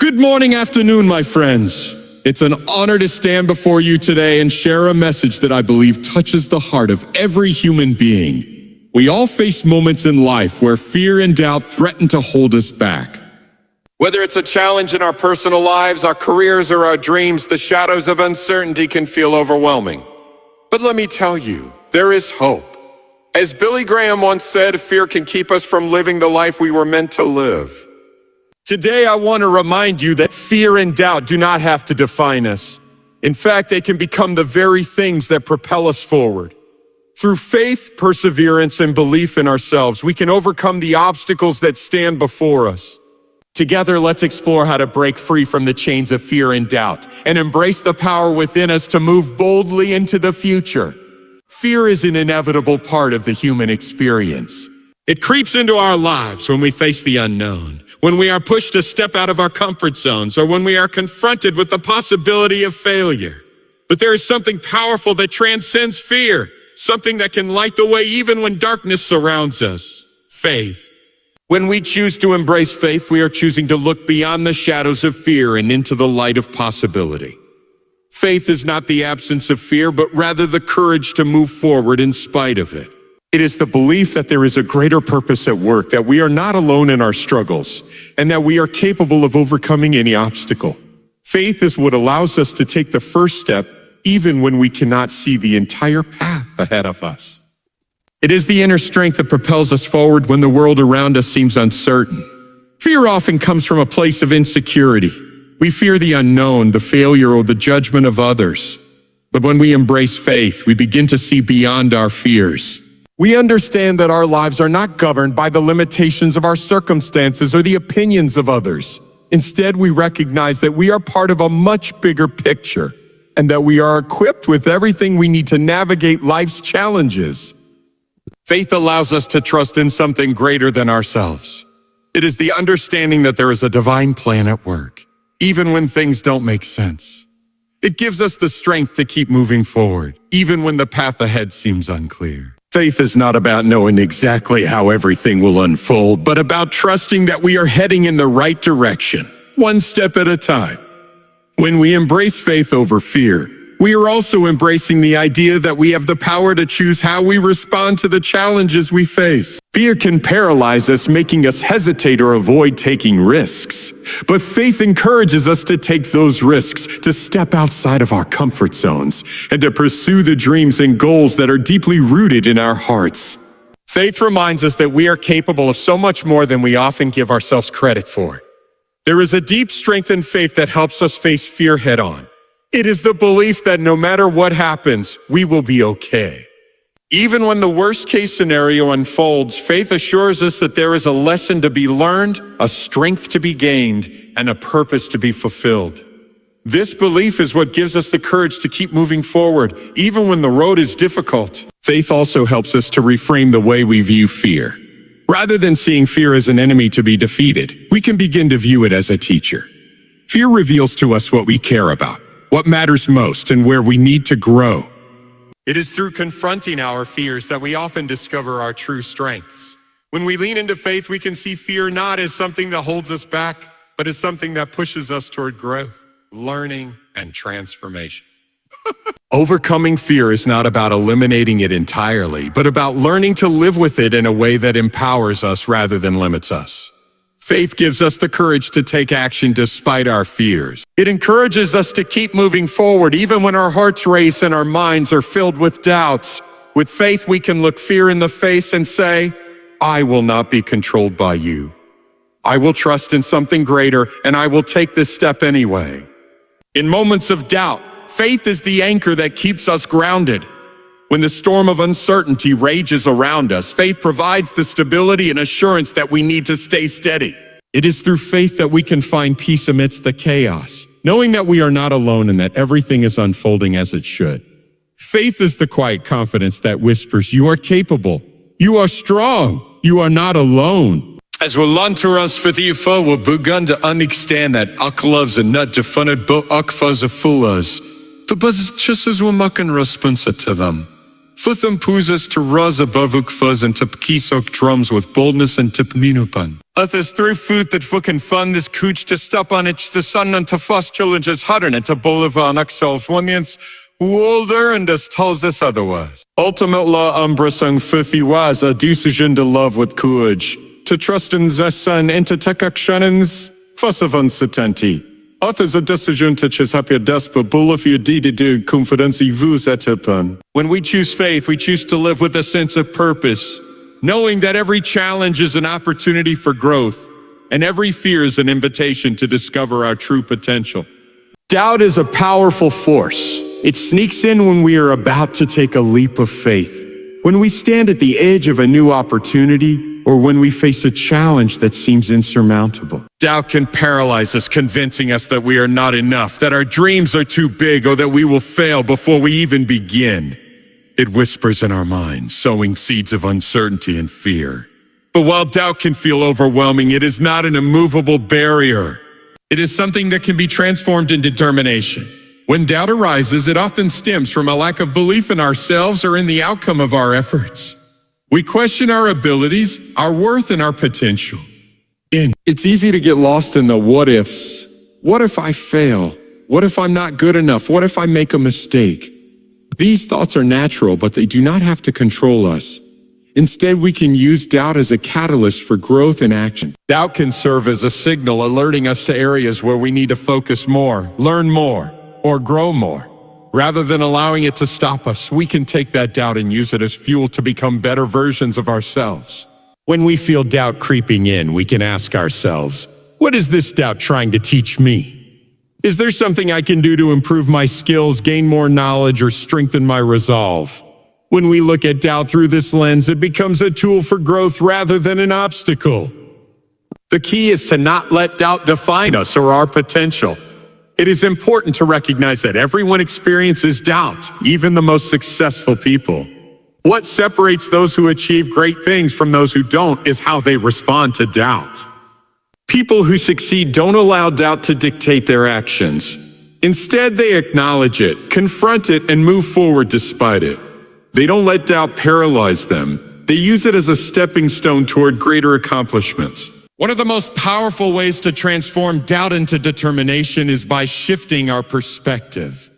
Good morning, afternoon, my friends. It's an honor to stand before you today and share a message that I believe touches the heart of every human being. We all face moments in life where fear and doubt threaten to hold us back. Whether it's a challenge in our personal lives, our careers, or our dreams, the shadows of uncertainty can feel overwhelming. But let me tell you, there is hope. As Billy Graham once said, fear can keep us from living the life we were meant to live. Today, I want to remind you that fear and doubt do not have to define us. In fact, they can become the very things that propel us forward. Through faith, perseverance, and belief in ourselves, we can overcome the obstacles that stand before us. Together, let's explore how to break free from the chains of fear and doubt and embrace the power within us to move boldly into the future. Fear is an inevitable part of the human experience. It creeps into our lives when we face the unknown, when we are pushed to step out of our comfort zones, or when we are confronted with the possibility of failure. But there is something powerful that transcends fear, something that can light the way even when darkness surrounds us: faith. When we choose to embrace faith, we are choosing to look beyond the shadows of fear and into the light of possibility. Faith is not the absence of fear, but rather the courage to move forward in spite of it. It is the belief that there is a greater purpose at work, that we are not alone in our struggles, and that we are capable of overcoming any obstacle. Faith is what allows us to take the first step, even when we cannot see the entire path ahead of us. It is the inner strength that propels us forward when the world around us seems uncertain. Fear often comes from a place of insecurity. We fear the unknown, the failure, or the judgment of others. But when we embrace faith, we begin to see beyond our fears. We understand that our lives are not governed by the limitations of our circumstances or the opinions of others. Instead, we recognize that we are part of a much bigger picture, and that we are equipped with everything we need to navigate life's challenges. Faith allows us to trust in something greater than ourselves. It is the understanding that there is a divine plan at work, even when things don't make sense. It gives us the strength to keep moving forward, even when the path ahead seems unclear. Faith is not about knowing exactly how everything will unfold, but about trusting that we are heading in the right direction, one step at a time. When we embrace faith over fear, we are also embracing the idea that we have the power to choose how we respond to the challenges we face. Fear can paralyze us, making us hesitate or avoid taking risks. But faith encourages us to take those risks, to step outside of our comfort zones, and to pursue the dreams and goals that are deeply rooted in our hearts. Faith reminds us that we are capable of so much more than we often give ourselves credit for. There is a deep strength in faith that helps us face fear head-on. It is the belief that no matter what happens, we will be okay. Even when the worst-case scenario unfolds, faith assures us that there is a lesson to be learned, a strength to be gained, and a purpose to be fulfilled. This belief is what gives us the courage to keep moving forward, even when the road is difficult. Faith also helps us to reframe the way we view fear. Rather than seeing fear as an enemy to be defeated, we can begin to view it as a teacher. Fear reveals to us what we care about, what matters most, and where we need to grow. It is through confronting our fears that we often discover our true strengths. When we lean into faith, we can see fear not as something that holds us back, but as something that pushes us toward growth, learning, and transformation. Overcoming fear is not about eliminating it entirely, but about learning to live with it in a way that empowers us rather than limits us. Faith gives us the courage to take action despite our fears. It encourages us to keep moving forward even when our hearts race and our minds are filled with doubts. With faith, we can look fear in the face and say, "I will not be controlled by you. I will trust in something greater, and I will take this step anyway." In moments of doubt, faith is the anchor that keeps us grounded. When the storm of uncertainty rages around us, faith provides the stability and assurance that we need to stay steady. It is through faith that we can find peace amidst the chaos, knowing that we are not alone and that everything is unfolding as it should. Faith is the quiet confidence that whispers, "You are capable. You are strong. You are not alone." As we lanter oss för the fall, we begun to understand that ak loves and not defined but ak fuzz a full us. But just as we mucking response to them. Futham puzas to raz abovuk fuzz and tipkisok drums with boldness and tipminupan. Others through food that fucking fun this cooch to stop on it the sun and to fast challenges huddern and to bolivar and axels wonians older and as tells us otherwise. Ultimate law umbrasung futhi was a decision to love with courage, to trust in the sun and to take actions, fussavan satenti. Authors a decision to chishapia despa bulafia do confidence vus etipan. When we choose faith, we choose to live with a sense of purpose, knowing that every challenge is an opportunity for growth, and every fear is an invitation to discover our true potential. Doubt is a powerful force. It sneaks in when we are about to take a leap of faith, when we stand at the edge of a new opportunity, or when we face a challenge that seems insurmountable. Doubt can paralyze us, convincing us that we are not enough, that our dreams are too big, or that we will fail before we even begin. It whispers in our minds, sowing seeds of uncertainty and fear. But while doubt can feel overwhelming, it is not an immovable barrier. It is something that can be transformed into determination. When doubt arises, it often stems from a lack of belief in ourselves or in the outcome of our efforts. We question our abilities, our worth, and our potential. And it's easy to get lost in the what ifs. What if I fail? What if I'm not good enough? What if I make a mistake? These thoughts are natural, but they do not have to control us. Instead, we can use doubt as a catalyst for growth and action. Doubt can serve as a signal alerting us to areas where we need to focus more, learn more, or grow more. Rather than allowing it to stop us, we can take that doubt and use it as fuel to become better versions of ourselves. When we feel doubt creeping in, we can ask ourselves, what is this doubt trying to teach me? Is there something I can do to improve my skills, gain more knowledge, or strengthen my resolve? When we look at doubt through this lens, it becomes a tool for growth rather than an obstacle. The key is to not let doubt define us or our potential. It is important to recognize that everyone experiences doubt, even the most successful people. What separates those who achieve great things from those who don't is how they respond to doubt. People who succeed don't allow doubt to dictate their actions. Instead, they acknowledge it, confront it, and move forward despite it. They don't let doubt paralyze them. They use it as a stepping stone toward greater accomplishments. One of the most powerful ways to transform doubt into determination is by shifting our perspective.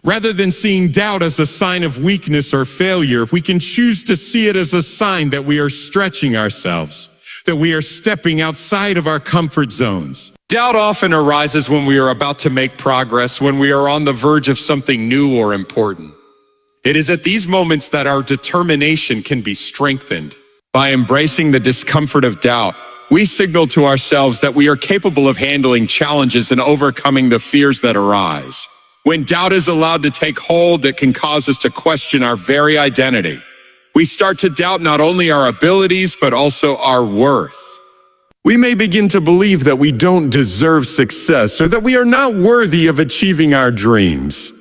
Rather than seeing doubt as a sign of weakness or failure, we can choose to see it as a sign that we are stretching ourselves, that we are stepping outside of our comfort zones. Doubt often arises when we are about to make progress, when we are on the verge of something new or important. It is at these moments that our determination can be strengthened. By embracing the discomfort of doubt, we signal to ourselves that we are capable of handling challenges and overcoming the fears that arise. When doubt is allowed to take hold, it can cause us to question our very identity. We start to doubt not only our abilities, but also our worth. We may begin to believe that we don't deserve success or that we are not worthy of achieving our dreams.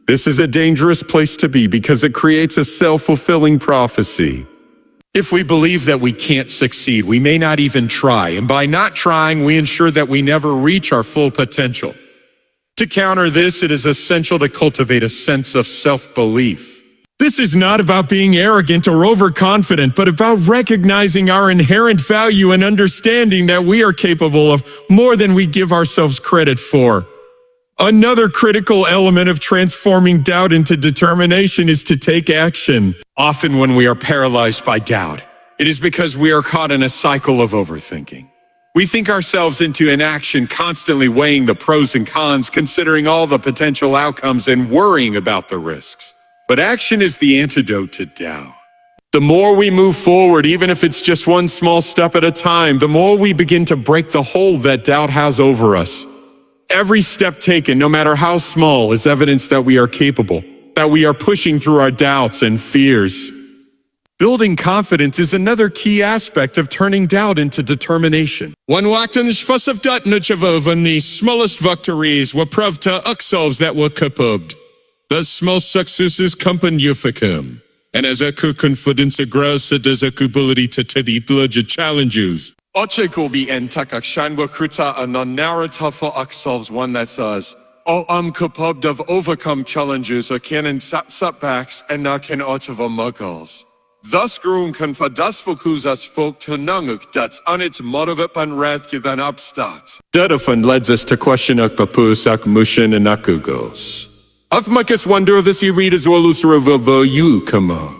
This is a dangerous place to be because it creates a self-fulfilling prophecy. If we believe that we can't succeed, we may not even try, and by not trying, we ensure that we never reach our full potential. To counter this, it is essential to cultivate a sense of self-belief. This is not about being arrogant or overconfident, but about recognizing our inherent value and understanding that we are capable of more than we give ourselves credit for. Another critical element of transforming doubt into determination is to take action. Often when we are paralyzed by doubt, it is because we are caught in a cycle of overthinking. We think ourselves into inaction, constantly weighing the pros and cons, considering all the potential outcomes and worrying about the risks. But action is the antidote to doubt. The more we move forward, even if it's just one small step at a time, the more we begin to break the hold that doubt has over us. Every step taken, no matter how small, is evidence that we are capable, that we are pushing through our doubts and fears. Building confidence is another key aspect of turning doubt into determination. One wakten of doubt van the smallest victories were proved to ourselves that were capable. The small successes companyificum. And as a confidence grows, it is a ability to take larger challenges. Oche will be en takakshan wakruta a non-narrative for ourselves, one that says, O kapab of overcome challenges och kan setbacks en kan återvara muggles. Thus grun kan fokusas folk till nunguk that's units motivat pan rätgiven uppstarts. Därför leds us to question papus och mushin and akugos. Avmakas wonder of this readers olus revel you kama.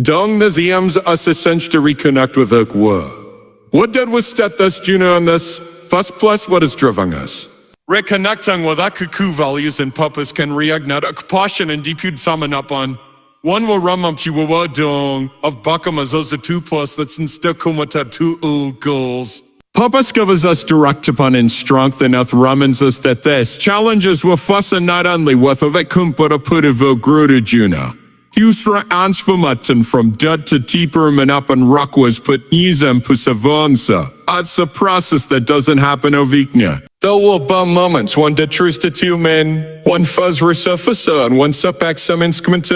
Dong the ziams us essential to reconnect with ukwa. What did was stet us Juno on this? First plus what is driving us? Reconnecting with akuku values and purpose can reignite a passion and depute summon up on. One will ramamchi wa dong of bakamazosa 2 plus that's instead kumata 2 goals. Purpose gives us direct upon and strengtheneth ramens us that this challenges will fuss and not only with of it kumpara putavil gruda juna. Husra ansfamaten from dud to deeper man up and rock was put nizam pusavonsa. It's a process that doesn't happen oviknya. There will be moments when the truth to 2 men, one fuzz resurfacer and one setback some instrument.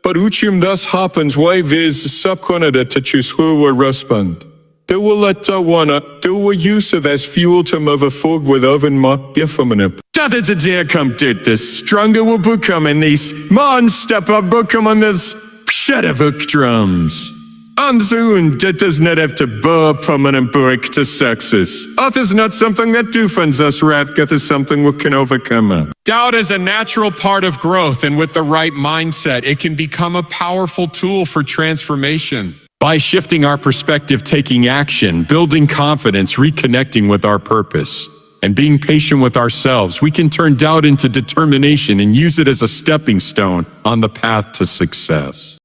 But uchim thus happens wave is subconada to choose who will respond. They will let wanna do a use of as fuel to move forward with oven mark different. That is a dear come to this stronger will become in these man step up become on this pshedavuk drums. And soon, that does not have to burr permanent break to success. Art is not something that doofens us, Rathgath is something we can overcome. Doubt is a natural part of growth, and with the right mindset, it can become a powerful tool for transformation. By shifting our perspective, taking action, building confidence, reconnecting with our purpose, and being patient with ourselves, we can turn doubt into determination and use it as a stepping stone on the path to success.